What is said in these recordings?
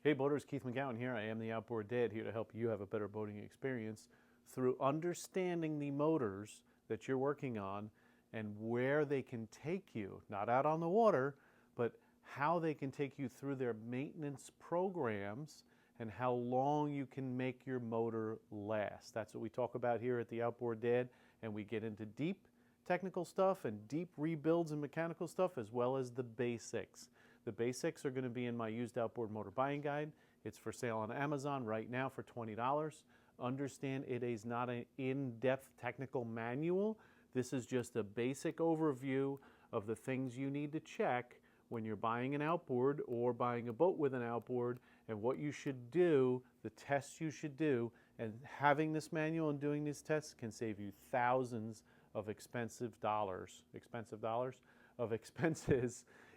Hey boaters, Keith McGowan here. I am the Outboard Dad, here to help you have a better boating experience through understanding the motors that you're working on and where they can take you, not out on the water, but how they can take you through their maintenance programs and how long you can make your motor last. That's what we talk about here at the Outboard Dad, and we get into deep technical stuff and deep rebuilds and mechanical stuff, as well as the basics. The basics are going to be in my used outboard motor buying guide. It's for sale on Amazon right now for $20. Understand it is not an in-depth technical manual. This is just a basic overview of the things you need to check when you're buying an outboard or buying a boat with an outboard, and what you should do, the tests you should do. And having this manual and doing these tests can save you thousands of expenses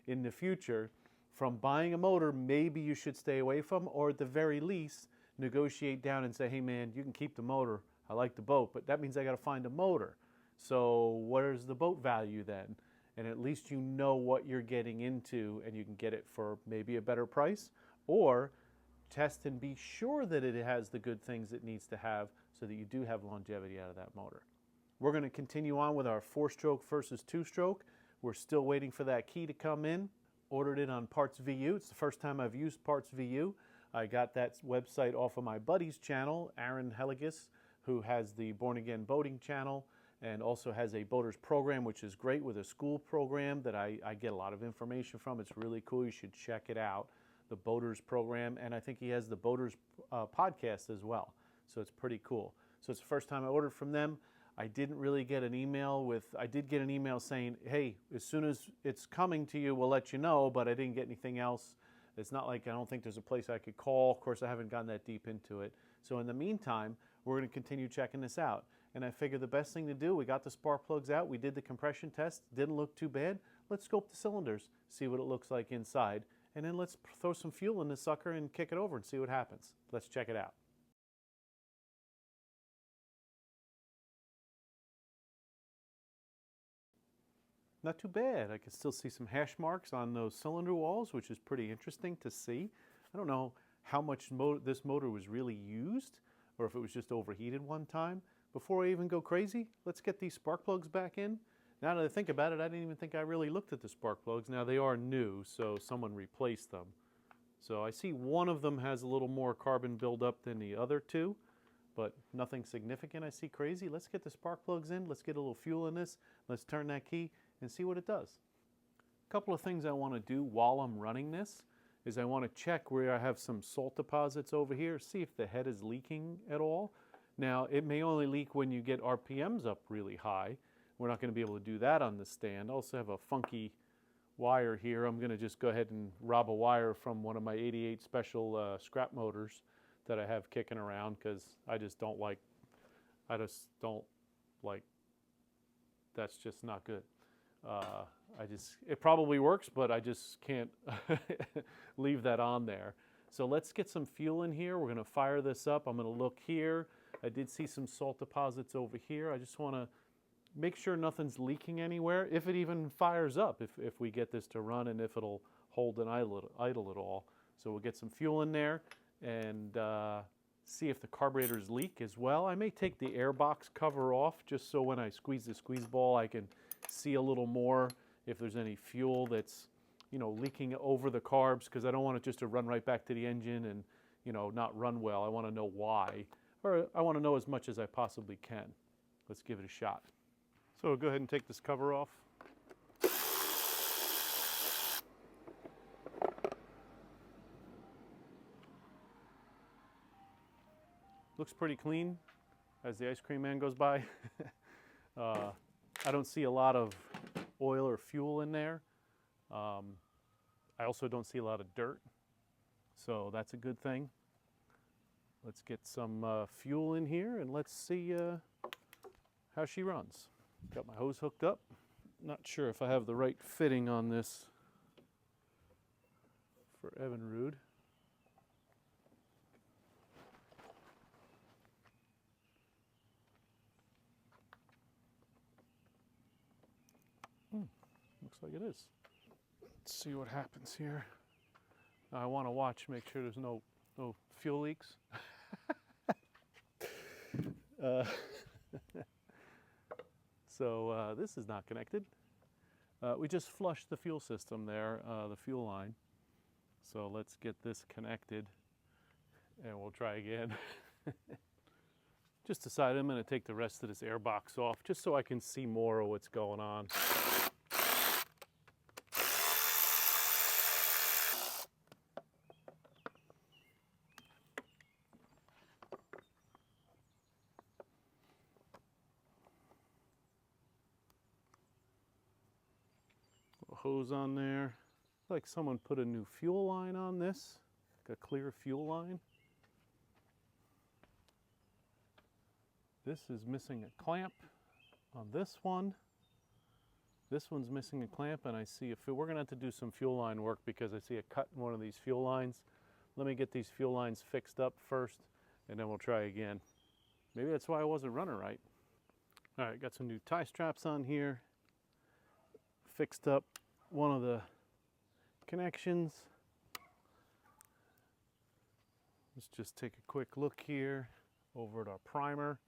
in the future from buying a motor maybe you should stay away from, or at the very least negotiate down and say, hey man, you can keep the motor, I like the boat, but that means I got to find a motor. So where's the boat value then? And at least you know what you're getting into, and you can get it for maybe a better price, or test and be sure that it has the good things it needs to have so that you do have longevity out of that motor. We're going to continue on with our 4-stroke versus 2-stroke. We're still waiting for that key to come in. Ordered it on Parts VU. It's the first time I've used Parts VU. I got that website off of my buddy's channel, Aaron Helligas, who has the Born Again Boating channel and also has a boaters program, which is great, with a school program that I get a lot of information from. It's really cool. You should check it out, the boaters program. And I think he has the boaters podcast as well. So it's pretty cool. So it's the first time I ordered from them. I didn't really get an email I did get an email saying, hey, as soon as it's coming to you, we'll let you know, but I didn't get anything else. It's not like I don't think there's a place I could call. Of course, I haven't gotten that deep into it. So in the meantime, we're going to continue checking this out. And I figured the best thing to do, we got the spark plugs out, we did the compression test, didn't look too bad. Let's scope the cylinders, see what it looks like inside, and then let's throw some fuel in this sucker and kick it over and see what happens. Let's check it out. Not too bad. I can still see some hash marks on those cylinder walls, which is pretty interesting to see. I don't know how much this motor was really used, or if it was just overheated one time. Before I even go crazy, let's get these spark plugs back in. Now that I think about it, I didn't even think I really looked at the spark plugs. Now they are new, so someone replaced them. So I see one of them has a little more carbon buildup than the other two, but nothing significant I see crazy. Let's get the spark plugs in. Let's get a little fuel in this. Let's turn that key and see what it does. A couple of things I want to do while I'm running this is I want to check where I have some salt deposits over here, see if the head is leaking at all. Now, it may only leak when you get RPMs up really high. We're not going to be able to do that on the stand. I also have a funky wire here. I'm going to just go ahead and rob a wire from one of my 88 special scrap motors that I have kicking around, because I just don't like, that's just not good. It probably works, but I just can't leave that on there. So let's get some fuel in here. We're going to fire this up. I'm going to look here. I did see some salt deposits over here. I just want to make sure nothing's leaking anywhere, if it even fires up, if we get this to run, and if it'll hold and idle at all. So we'll get some fuel in there and see if the carburetors leak as well. I may take the air box cover off, just so when I squeeze the squeeze ball I can see a little more if there's any fuel that's, leaking over the carbs, because I don't want it just to run right back to the engine and, not run well. I want to know why, or I want to know as much as I possibly can. Let's give it a shot. So we'll go ahead and take this cover off. Looks pretty clean as the ice cream man goes by. I don't see a lot of oil or fuel in there. I also don't see a lot of dirt, so that's a good thing. Let's get some fuel in here and let's see how she runs. Got my hose hooked up. Not sure if I have the right fitting on this for Evinrude. Looks like it is. Let's see what happens here. I want to watch, make sure there's no fuel leaks. uh, so this is not connected. We just flushed the fuel system there, the fuel line. So let's get this connected and we'll try again. Just decided I'm going to take the rest of this air box off just so I can see more of what's going on. Hose on there. Like someone put a new fuel line on this, like a clear fuel line. This is missing a clamp on this one. This one's missing a clamp, and I see we're gonna have to do some fuel line work because I see a cut in one of these fuel lines. Let me get these fuel lines fixed up first, and then we'll try again. Maybe that's why I wasn't running right. All right, got some new tie straps on here. Fixed up one of the connections. Let's just take a quick look here over at our primer.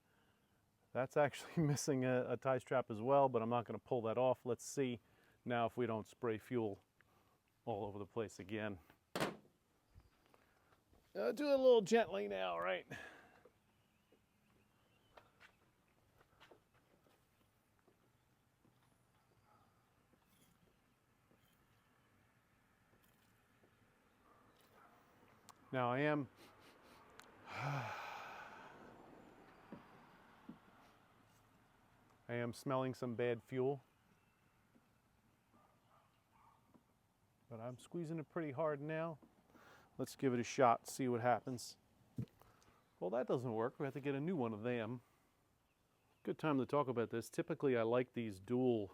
That's actually missing a tie strap as well, but I'm not going to pull that off. Let's see now if we don't spray fuel all over the place again. Do it a little gently now, right? Now I am smelling some bad fuel, but I'm squeezing it pretty hard now. Let's give it a shot, see what happens. Well, that doesn't work. We have to get a new one of them. Good time to talk about this. Typically, I like these dual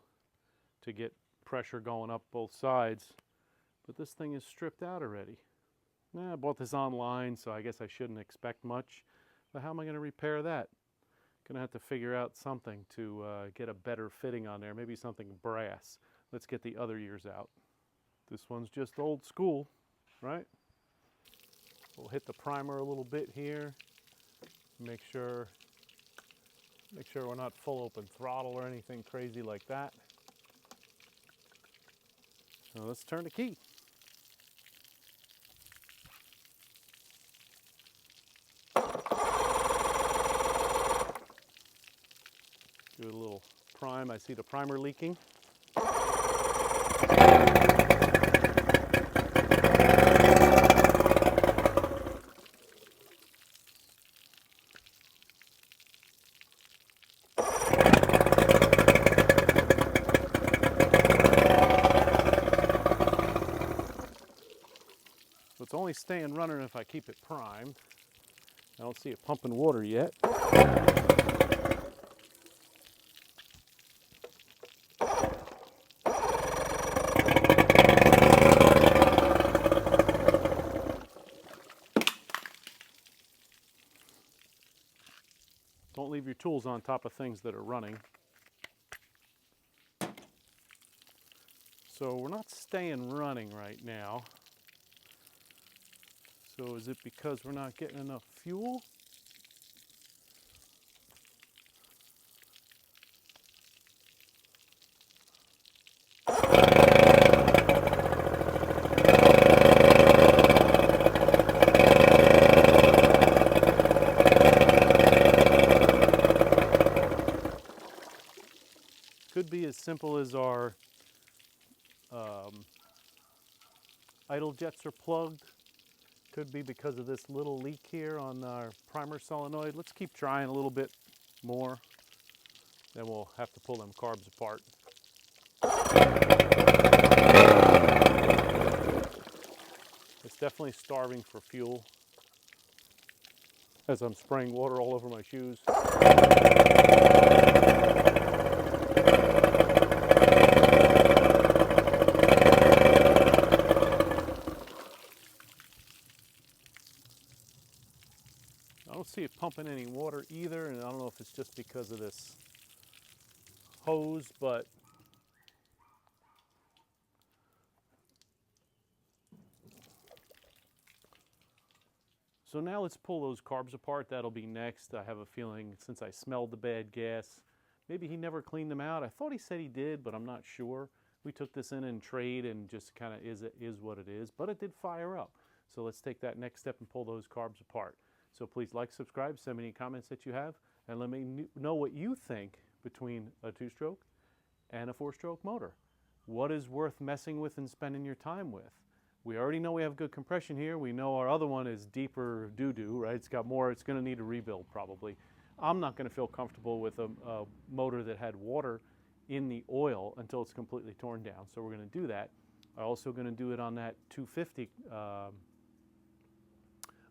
to get pressure going up both sides, but this thing is stripped out already. I bought this online, so I guess I shouldn't expect much. But how am I going to repair that? Going to have to figure out something to get a better fitting on there. Maybe something brass. Let's get the other ears out. This one's just old school, right? We'll hit the primer a little bit here. Make sure we're not full open throttle or anything crazy like that. Now let's turn the key. Do a little prime. I see the primer leaking. So it's only staying running if I keep it primed. I don't see it pumping water yet. Don't leave your tools on top of things that are running. So we're not staying running right now. So is it because we're not getting enough fuel? Could be as simple as our idle jets are plugged. Could be because of this little leak here on our primer solenoid. Let's keep trying a little bit more. Then we'll have to pull them carbs apart. It's definitely starving for fuel as I'm spraying water all over my shoes. I don't see it pumping any water either, and I don't know if it's just because of this hose, but So now let's pull those carbs apart. That'll be next. I have a feeling, since I smelled the bad gas, maybe he never cleaned them out. I thought he said he did, but I'm not sure. We took this in trade and just kind of is what it is, but it did fire up. So let's take that next step and pull those carbs apart. So please like, subscribe, send me any comments that you have, and let me know what you think between a 2-stroke and a 4-stroke motor. What is worth messing with and spending your time with? We already know we have good compression here. We know our other one is deeper doo-doo, right? It's got more, it's gonna need a rebuild probably. I'm not gonna feel comfortable with a motor that had water in the oil until it's completely torn down. So we're gonna do that. I'm also gonna do it on that 250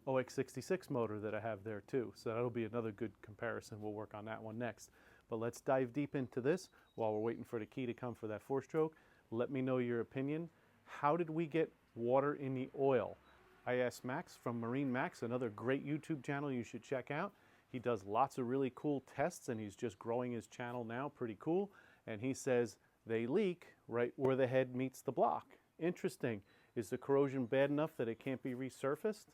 OX66 motor that I have there too. So that'll be another good comparison. We'll work on that one next. But let's dive deep into this while we're waiting for the key to come for that 4-stroke. Let me know your opinion. How did we get water in the oil? I asked Max from Marine Max, another great YouTube channel you should check out. He does lots of really cool tests, and he's just growing his channel now, pretty cool. And he says they leak right where the head meets the block. Interesting. Is the corrosion bad enough that it can't be resurfaced?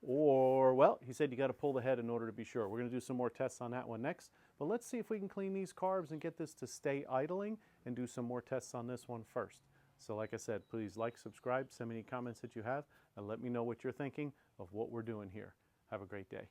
Or, well, he said you got to pull the head in order to be sure. We're going to do some more tests on that one next. But let's see if we can clean these carbs and get this to stay idling and do some more tests on this one first. So like I said, please like, subscribe, send me any comments that you have, and let me know what you're thinking of what we're doing here. Have a great day.